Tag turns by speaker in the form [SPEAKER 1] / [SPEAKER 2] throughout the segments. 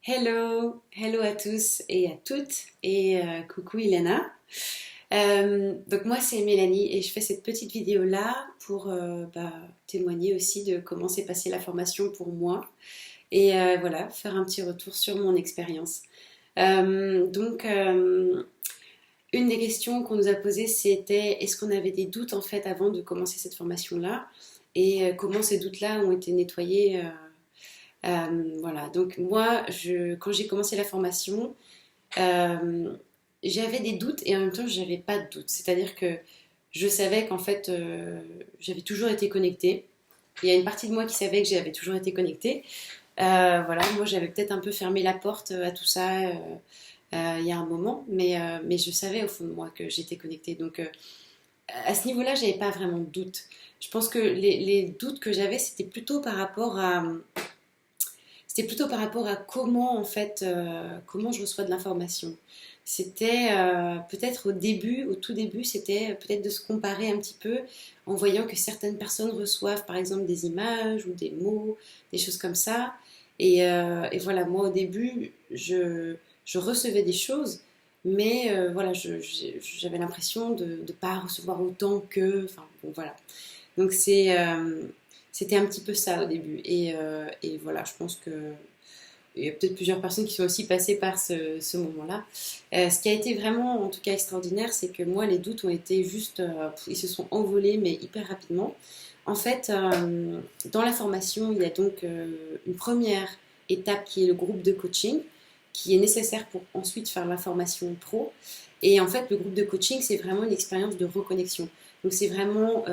[SPEAKER 1] Hello à tous et à toutes et coucou Ilana. Donc moi c'est Mélanie et je fais cette petite vidéo là pour témoigner aussi de comment s'est passée la formation pour moi et voilà faire un petit retour sur mon expérience. Une des questions qu'on nous a posées c'était est-ce qu'on avait des doutes en fait avant de commencer cette formation là et comment ces doutes là ont été nettoyés. Voilà, donc moi, quand j'ai commencé la formation, euh, j'avais des doutes et en même temps, je n'avais pas de doutes. C'est-à-dire que je savais qu'en fait, j'avais toujours été connectée. Il y a une partie de moi qui savait que j'avais toujours été connectée. Voilà, moi, j'avais peut-être un peu fermé la porte à tout ça il y a un moment, mais je savais au fond de moi que j'étais connectée. Donc, à ce niveau-là, j'avais pas vraiment de doute. Je pense que les doutes que j'avais, c'était plutôt par rapport à comment en fait comment je reçois de l'information. C'était peut-être au tout début, c'était peut-être de se comparer un petit peu en voyant que certaines personnes reçoivent par exemple des images ou des mots, des choses comme ça. Et voilà, moi au début, je recevais des choses, mais voilà, j'avais l'impression de ne pas recevoir autant que. Enfin, bon, voilà. Donc c'était un petit peu ça au début. Et voilà, je pense que il y a peut-être plusieurs personnes qui sont aussi passées par ce moment-là. Ce qui a été vraiment, en tout cas, extraordinaire, c'est que moi, les doutes ont été juste, ils se sont envolés, mais hyper rapidement. En fait, dans la formation, il y a donc une première étape qui est le groupe de coaching, qui est nécessaire pour ensuite faire la formation pro. Et en fait, le groupe de coaching, c'est vraiment une expérience de reconnexion. Donc, c'est vraiment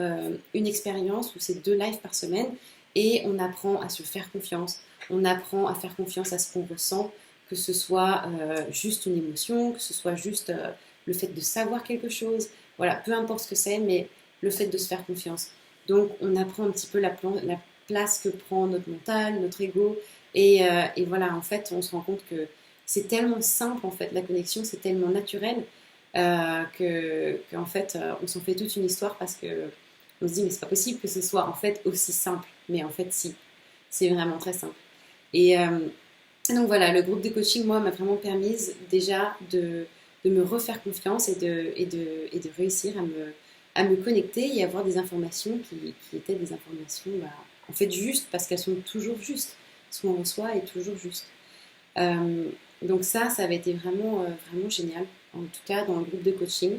[SPEAKER 1] une expérience où c'est 2 lives par semaine et on apprend à se faire confiance, on apprend à faire confiance à ce qu'on ressent, que ce soit juste une émotion, que ce soit juste le fait de savoir quelque chose, voilà, peu importe ce que c'est, mais le fait de se faire confiance. Donc on apprend un petit peu la place que prend notre mental, notre ego, et voilà, en fait, on se rend compte que c'est tellement simple, en fait, la connexion, c'est tellement naturel qu'en fait, on s'en fait toute une histoire parce que on se dit, mais c'est pas possible que ce soit en fait aussi simple. Mais en fait, si, c'est vraiment très simple. Et donc voilà, le groupe de coaching, moi, m'a vraiment permis déjà de me refaire confiance et de réussir à me connecter et avoir des informations qui étaient des informations en fait justes parce qu'elles sont toujours justes. Ce qu'on reçoit est toujours juste. Euh, donc ça avait été vraiment, vraiment génial, en tout cas dans le groupe de coaching.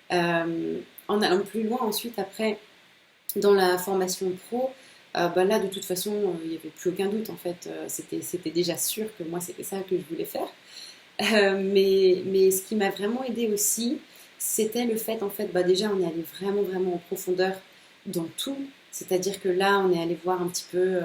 [SPEAKER 1] En allant plus loin ensuite, après, dans la formation pro, là, de toute façon, il n'y avait plus aucun doute, en fait. C'était déjà sûr que moi, c'était ça que je voulais faire. Mais ce qui m'a vraiment aidé aussi, c'était le fait, en fait, déjà, on est allé vraiment, vraiment en profondeur dans tout. C'est-à-dire que là, on est allé voir un petit peu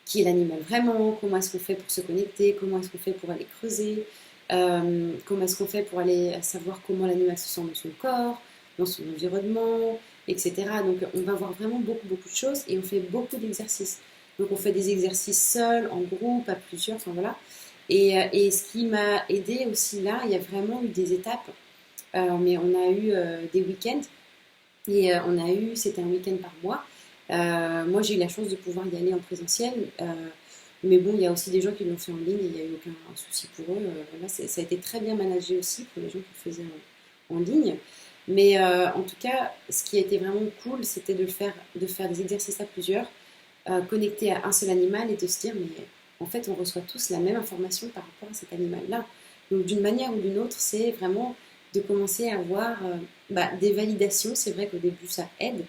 [SPEAKER 1] qui est l'animal vraiment, comment est-ce qu'on fait pour se connecter, comment est-ce qu'on fait pour aller creuser, comment est-ce qu'on fait pour aller savoir comment l'animal se sent dans son corps, dans son environnement, etc. Donc on va voir vraiment beaucoup, beaucoup de choses et on fait beaucoup d'exercices. Donc on fait des exercices seuls, en groupe, à plusieurs, enfin voilà. Et ce qui m'a aidé aussi là, il y a vraiment eu des étapes, mais on a eu des week-ends et c'était un week-end par mois. Moi, j'ai eu la chance de pouvoir y aller en présentiel. Mais bon, il y a aussi des gens qui l'ont fait en ligne et il n'y a eu aucun souci pour eux. Voilà, ça a été très bien managé aussi pour les gens qui le faisaient en ligne. Mais en tout cas, ce qui a été vraiment cool, c'était de faire des exercices à plusieurs, connectés à un seul animal et de se dire, mais en fait, on reçoit tous la même information par rapport à cet animal-là. Donc, d'une manière ou d'une autre, c'est vraiment de commencer à avoir des validations. C'est vrai qu'au début, ça aide.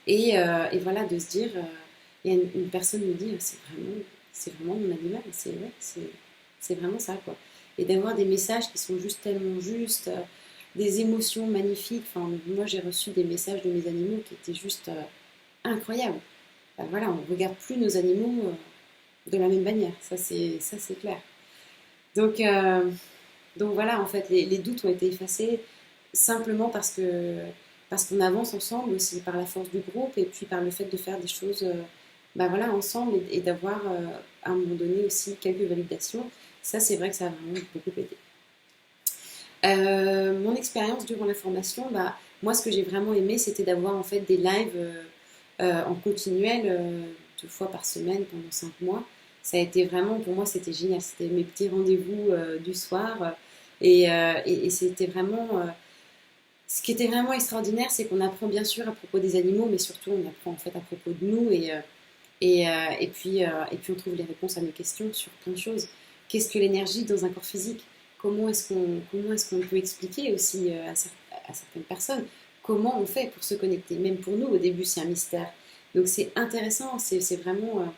[SPEAKER 1] Et voilà, de se dire, il y a une personne me dit, c'est vraiment mon animal, c'est vraiment ça, quoi. Et d'avoir des messages qui sont juste tellement justes, des émotions magnifiques. Enfin, moi, j'ai reçu des messages de mes animaux qui étaient juste incroyables. Voilà, on ne regarde plus nos animaux de la même manière, ça c'est clair. Donc, euh, donc voilà, en fait, les doutes ont été effacés simplement parce qu'on avance ensemble aussi par la force du groupe et puis par le fait de faire des choses voilà, ensemble et d'avoir à un moment donné aussi quelques validations. Ça, c'est vrai que ça a vraiment beaucoup aidé. Mon expérience durant la formation, moi, ce que j'ai vraiment aimé, c'était d'avoir en fait des lives en continuel 2 fois par semaine pendant 5 mois. Ça a été vraiment, pour moi, c'était génial. C'était mes petits rendez-vous du soir. Et c'était vraiment... ce qui était vraiment extraordinaire, c'est qu'on apprend bien sûr à propos des animaux, mais surtout on apprend en fait à propos de nous. Et puis on trouve les réponses à nos questions sur plein de choses. Qu'est-ce que l'énergie dans un corps physique? Comment est-ce qu'on peut expliquer aussi à certaines personnes comment on fait pour se connecter? Même pour nous, au début, c'est un mystère. Donc c'est intéressant, c'est vraiment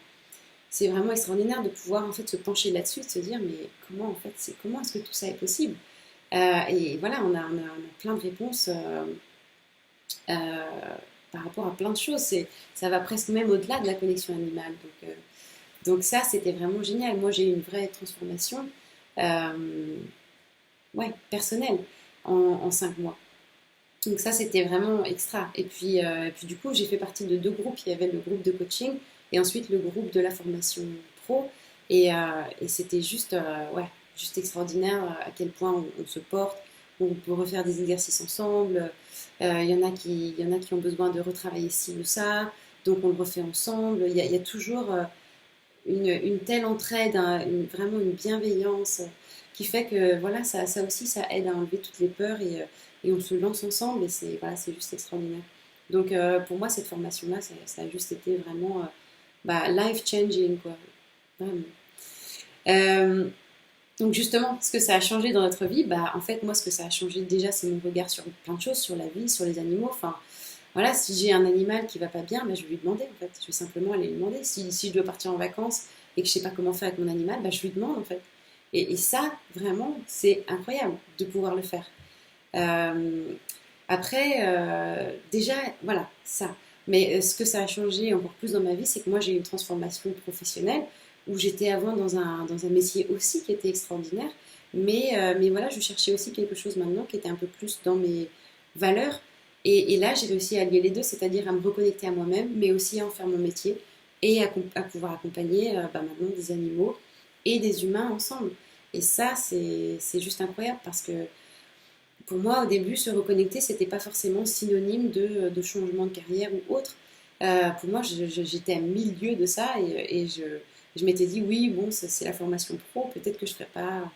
[SPEAKER 1] extraordinaire de pouvoir en fait se pencher là-dessus, de se dire mais comment est-ce que tout ça est possible? Et voilà, on a plein de réponses euh, par rapport à plein de choses. Ça va presque même au-delà de la connexion animale. Donc ça, c'était vraiment génial. Moi, j'ai eu une vraie transformation ouais, personnelle en 5 mois. Donc ça, c'était vraiment extra. Et puis du coup, j'ai fait partie de 2 groupes. Il y avait le groupe de coaching et ensuite le groupe de la formation pro. Et c'était juste, ouais, juste extraordinaire à quel point on se porte. On peut refaire des exercices ensemble. Il y en a qui ont besoin de retravailler ci ou ça. Donc on le refait ensemble. Il y a toujours une telle entraide, vraiment une bienveillance qui fait que voilà, ça aussi, ça aide à enlever toutes les peurs et on se lance ensemble et c'est juste extraordinaire. Donc pour moi, cette formation-là, ça a juste été vraiment life-changing, quoi. Vraiment. Euh, donc justement, ce que ça a changé dans notre vie, en fait, moi, ce que ça a changé déjà, c'est mon regard sur plein de choses, sur la vie, sur les animaux. Enfin, voilà, si j'ai un animal qui va pas bien, je vais lui demander, en fait. Je vais simplement aller lui demander. Si je dois partir en vacances et que je sais pas comment faire avec mon animal, je lui demande, en fait. Et ça, vraiment, c'est incroyable de pouvoir le faire. Euh, Après, déjà, voilà, ça. Mais ce que ça a changé encore plus dans ma vie, c'est que moi, j'ai eu une transformation professionnelle où j'étais avant dans un métier aussi qui était extraordinaire. Mais voilà, je cherchais aussi quelque chose maintenant qui était un peu plus dans mes valeurs. Et là, j'ai réussi à allier les deux, c'est-à-dire à me reconnecter à moi-même, mais aussi à en faire mon métier et à pouvoir accompagner maintenant des animaux et des humains ensemble. Et ça, c'est juste incroyable parce que pour moi, au début, se reconnecter, c'était pas forcément synonyme de changement de carrière ou autre. Pour moi, j'étais à milieu de ça et je m'étais dit, oui, bon, c'est la formation pro, peut-être que je ferais pas,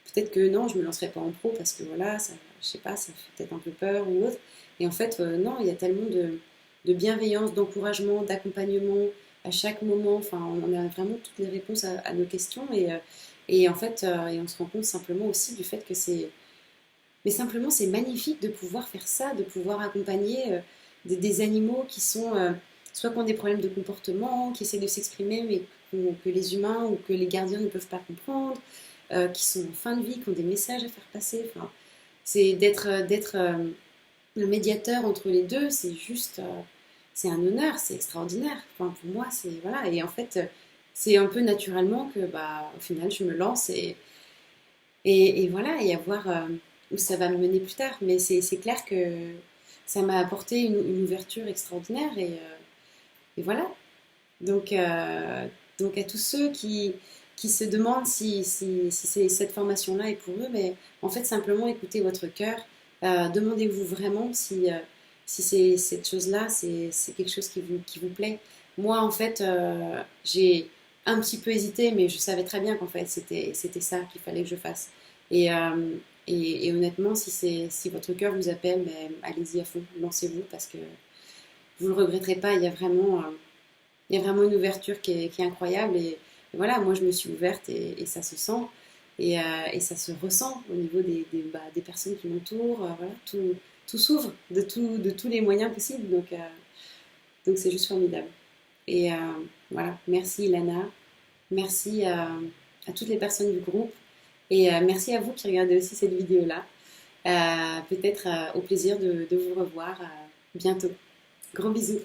[SPEAKER 1] peut-être que non, je me lancerai pas en pro parce que voilà, ça, je sais pas, ça fait peut-être un peu peur ou autre. Et en fait, non, il y a tellement de bienveillance, d'encouragement, d'accompagnement à chaque moment. Enfin, on a vraiment toutes les réponses à nos questions et en fait, et on se rend compte simplement aussi du fait que mais simplement, c'est magnifique de pouvoir faire ça, de pouvoir accompagner des animaux qui sont soit qui ont des problèmes de comportement, qui essaient de s'exprimer, mais que les humains ou que les gardiens ne peuvent pas comprendre, qui sont en fin de vie, qui ont des messages à faire passer. Enfin, c'est d'être le médiateur entre les deux, c'est juste, c'est un honneur, c'est extraordinaire. Enfin, pour moi, c'est voilà. Et en fait, c'est un peu naturellement que, au final, je me lance et voilà, et à voir où ça va me mener plus tard. Mais c'est clair que ça m'a apporté une ouverture extraordinaire et voilà. Donc, à tous ceux qui se demandent si cette formation-là est pour eux, mais en fait, simplement écoutez votre cœur. Demandez-vous vraiment si cette chose-là, c'est quelque chose qui vous plaît. Moi, en fait, j'ai un petit peu hésité, mais je savais très bien qu'en fait, c'était ça qu'il fallait que je fasse. Et, euh, et honnêtement, si votre cœur vous appelle, allez-y à fond, lancez-vous parce que vous ne le regretterez pas. Il y a vraiment une ouverture qui est incroyable. Et voilà, moi, je me suis ouverte et ça se sent. Et ça se ressent au niveau des personnes qui m'entourent. Voilà, tout s'ouvre de tous les moyens possibles. Donc c'est juste formidable. Et voilà, merci Ilana. Merci à toutes les personnes du groupe. Et merci à vous qui regardez aussi cette vidéo-là. Peut-être au plaisir de vous revoir bientôt. Gros bisous.